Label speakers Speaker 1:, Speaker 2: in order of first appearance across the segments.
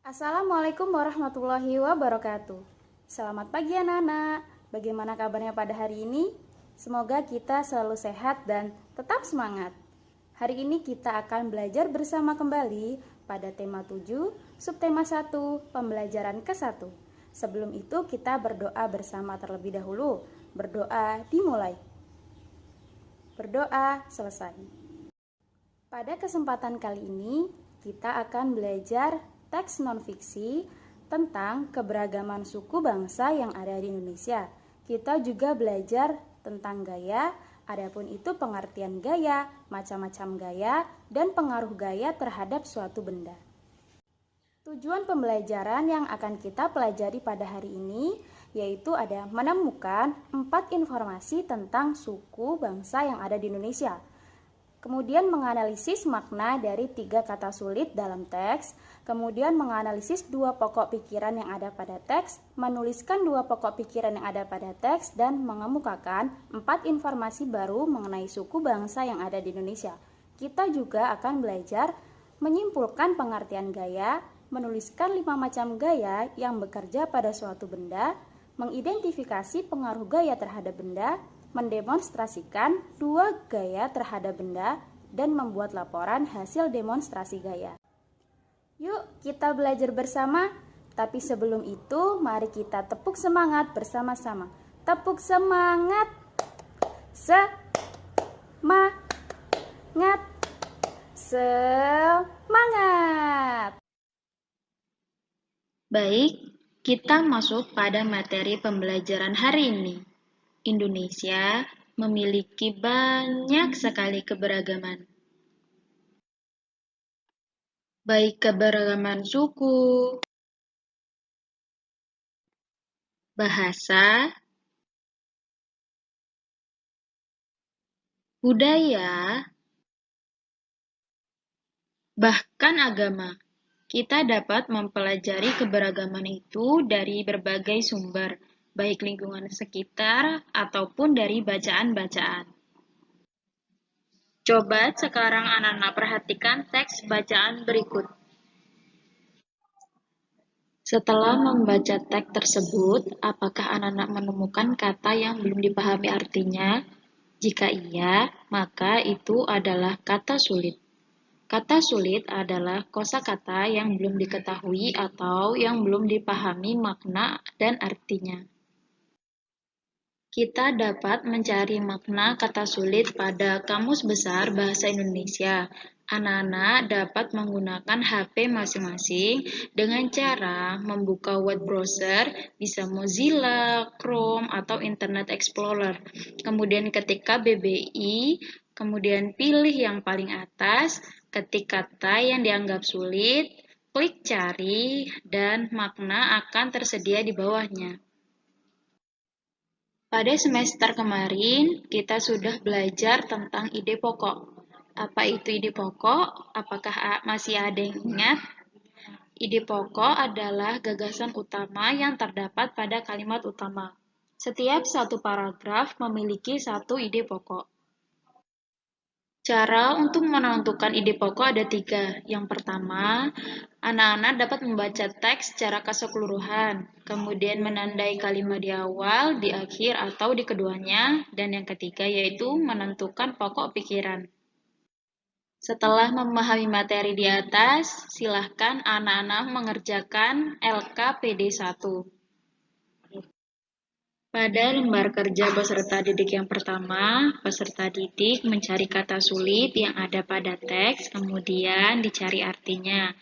Speaker 1: Assalamualaikum warahmatullahi wabarakatuh. Selamat pagi anak-anak. Bagaimana kabarnya pada hari ini? Semoga kita selalu sehat dan tetap semangat. Hari ini kita akan belajar bersama kembali pada tema 7, subtema 1, pembelajaran ke-1. Sebelum itu kita berdoa bersama terlebih dahulu. Berdoa dimulai. Berdoa selesai. Pada kesempatan kali ini kita akan belajar teks non-fiksi tentang keberagaman suku bangsa yang ada di Indonesia. Kita juga belajar tentang gaya, adapun itu pengertian gaya, macam-macam gaya, dan pengaruh gaya terhadap suatu benda. Tujuan pembelajaran yang akan kita pelajari pada hari ini yaitu ada menemukan 4 informasi tentang suku bangsa yang ada di Indonesia. Kemudian menganalisis makna dari 3 kata sulit dalam teks, kemudian menganalisis 2 pokok pikiran yang ada pada teks, menuliskan 2 pokok pikiran yang ada pada teks, dan mengemukakan 4 informasi baru mengenai suku bangsa yang ada di Indonesia. Kita juga akan belajar menyimpulkan pengertian gaya, menuliskan 5 macam gaya yang bekerja pada suatu benda, mengidentifikasi pengaruh gaya terhadap benda, mendemonstrasikan 2 gaya terhadap benda, dan membuat laporan hasil demonstrasi gaya. Yuk kita belajar bersama, tapi sebelum itu mari kita tepuk semangat bersama-sama. Tepuk semangat. Semangat. Semangat.
Speaker 2: Baik, kita masuk pada materi pembelajaran hari ini. Indonesia memiliki banyak sekali keberagaman. Baik keberagaman suku, bahasa, budaya, bahkan agama. Kita dapat mempelajari keberagaman itu dari berbagai sumber, baik lingkungan sekitar ataupun dari bacaan-bacaan. Coba sekarang anak-anak perhatikan teks bacaan berikut. Setelah membaca teks tersebut, apakah anak-anak menemukan kata yang belum dipahami artinya? Jika iya, maka itu adalah kata sulit. Kata sulit adalah kosakata yang belum diketahui atau yang belum dipahami makna dan artinya. Kita dapat mencari makna kata sulit pada Kamus Besar Bahasa Indonesia. Anak-anak dapat menggunakan HP masing-masing dengan cara membuka web browser, bisa Mozilla, Chrome, atau Internet Explorer. Kemudian ketika BBI, kemudian pilih yang paling atas, ketik kata yang dianggap sulit, klik cari, dan makna akan tersedia di bawahnya. Pada semester kemarin, kita sudah belajar tentang ide pokok. Apa itu ide pokok? Apakah masih ada yang ingat? Ide pokok adalah gagasan utama yang terdapat pada kalimat utama. Setiap satu paragraf memiliki satu ide pokok. Cara untuk menentukan ide pokok ada 3. Yang pertama, anak-anak dapat membaca teks secara keseluruhan, kemudian menandai kalimat di awal, di akhir, atau di keduanya, dan yang ketiga yaitu menentukan pokok pikiran. Setelah memahami materi di atas, silahkan anak-anak mengerjakan LKPD 1. Pada lembar kerja peserta didik yang pertama, peserta didik mencari kata sulit yang ada pada teks, kemudian dicari artinya.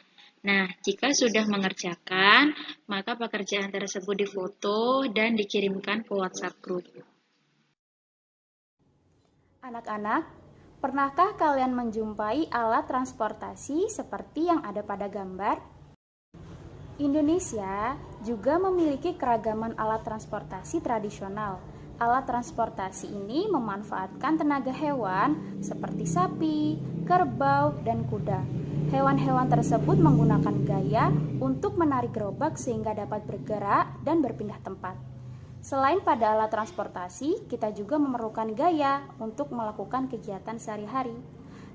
Speaker 2: Nah, jika sudah mengerjakan, maka pekerjaan tersebut difoto dan dikirimkan ke WhatsApp group.
Speaker 1: Anak-anak, pernahkah kalian menjumpai alat transportasi seperti yang ada pada gambar? Indonesia juga memiliki keragaman alat transportasi tradisional. Alat transportasi ini memanfaatkan tenaga hewan seperti sapi, kerbau, dan kuda. Hewan-hewan tersebut menggunakan gaya untuk menarik gerobak sehingga dapat bergerak dan berpindah tempat. Selain pada alat transportasi, kita juga memerlukan gaya untuk melakukan kegiatan sehari-hari.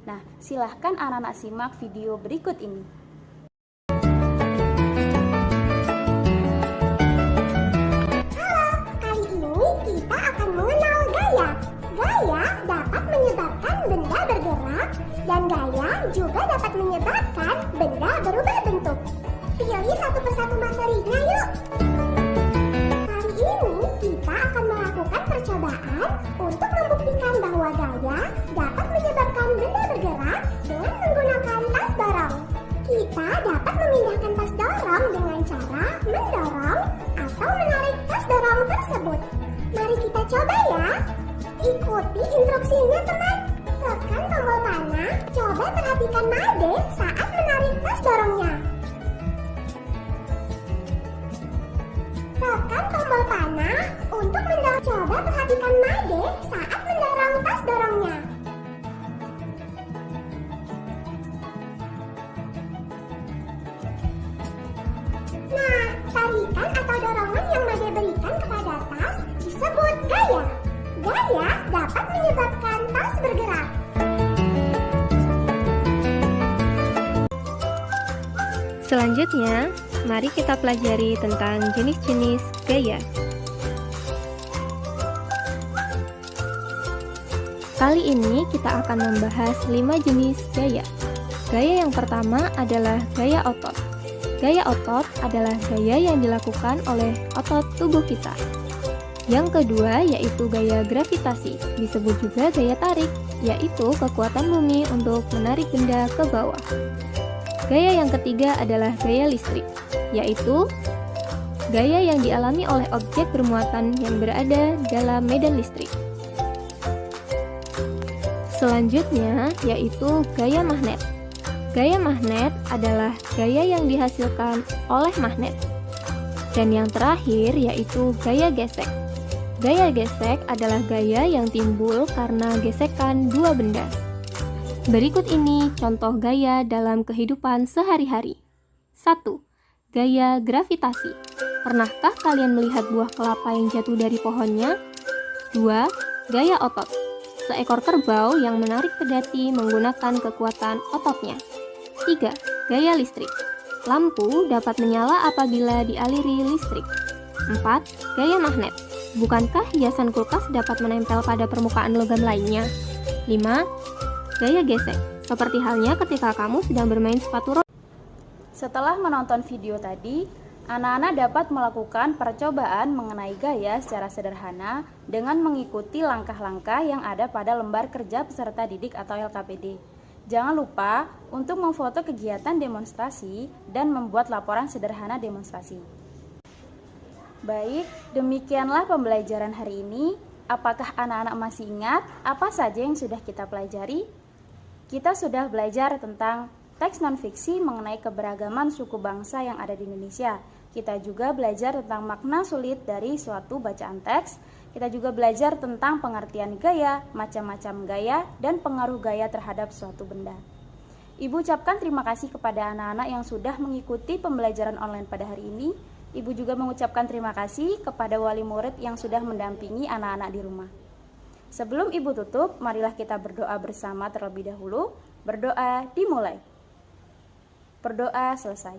Speaker 1: Nah, silahkan anak-anak simak video berikut ini.
Speaker 3: benda berubah bentuk. Pilih satu persatu materinya yuk. Kali ini kita akan melakukan percobaan untuk membuktikan bahwa gaya dapat menyebabkan benda bergerak dengan menggunakan tas dorong. Kita dapat memindahkan tas dorong dengan cara mendorong atau menarik tas dorong tersebut. Mari kita coba ya. Ikuti instruksinya teman. Tekan tombol panah, coba perhatikan Made saat menarik tas dorongnya. Tekan tombol panah untuk mendorong. Coba perhatikan Made saat mendorong tas dorongnya. Nah, tarikan atau dorongan yang Made berikan kepada tas disebut gaya. Gaya dapat menyebabkan tas bergerak.
Speaker 4: Selanjutnya, mari kita pelajari tentang jenis-jenis gaya. Kali ini kita akan membahas 5 jenis gaya. Gaya yang pertama adalah gaya otot. Gaya otot adalah gaya yang dilakukan oleh otot tubuh kita. Yang kedua yaitu gaya gravitasi, disebut juga gaya tarik, yaitu kekuatan bumi untuk menarik benda ke bawah. Gaya yang ketiga adalah gaya listrik, yaitu gaya yang dialami oleh objek bermuatan yang berada dalam medan listrik. Selanjutnya yaitu gaya magnet. Gaya magnet adalah gaya yang dihasilkan oleh magnet. Dan yang terakhir yaitu gaya gesek. Gaya gesek adalah gaya yang timbul karena gesekan dua benda. Berikut ini contoh gaya dalam kehidupan sehari-hari. 1. Gaya gravitasi. Pernahkah kalian melihat buah kelapa yang jatuh dari pohonnya? 2. Gaya otot. Seekor kerbau yang menarik pedati menggunakan kekuatan ototnya. 3. Gaya listrik. Lampu dapat menyala apabila dialiri listrik. 4. Gaya magnet. Bukankah hiasan kulkas dapat menempel pada permukaan logam lainnya? 5. Gaya gesek. Seperti halnya ketika kamu sedang bermain sepatu roda.
Speaker 1: Setelah menonton video tadi, anak-anak dapat melakukan percobaan mengenai gaya secara sederhana dengan mengikuti langkah-langkah yang ada pada lembar kerja peserta didik atau LKPD. Jangan lupa untuk memfoto kegiatan demonstrasi dan membuat laporan sederhana demonstrasi. Baik, demikianlah pembelajaran hari ini. Apakah anak-anak masih ingat apa saja yang sudah kita pelajari? Kita sudah belajar tentang teks non-fiksi mengenai keberagaman suku bangsa yang ada di Indonesia. Kita juga belajar tentang makna sulit dari suatu bacaan teks. Kita juga belajar tentang pengertian gaya, macam-macam gaya, dan pengaruh gaya terhadap suatu benda. Ibu ucapkan terima kasih kepada anak-anak yang sudah mengikuti pembelajaran online pada hari ini. Ibu juga mengucapkan terima kasih kepada wali murid yang sudah mendampingi anak-anak di rumah. Sebelum ibu tutup, marilah kita berdoa bersama terlebih dahulu. Berdoa dimulai. Berdoa selesai.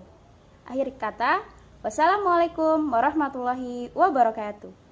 Speaker 1: Akhir kata, wassalamualaikum warahmatullahi wabarakatuh.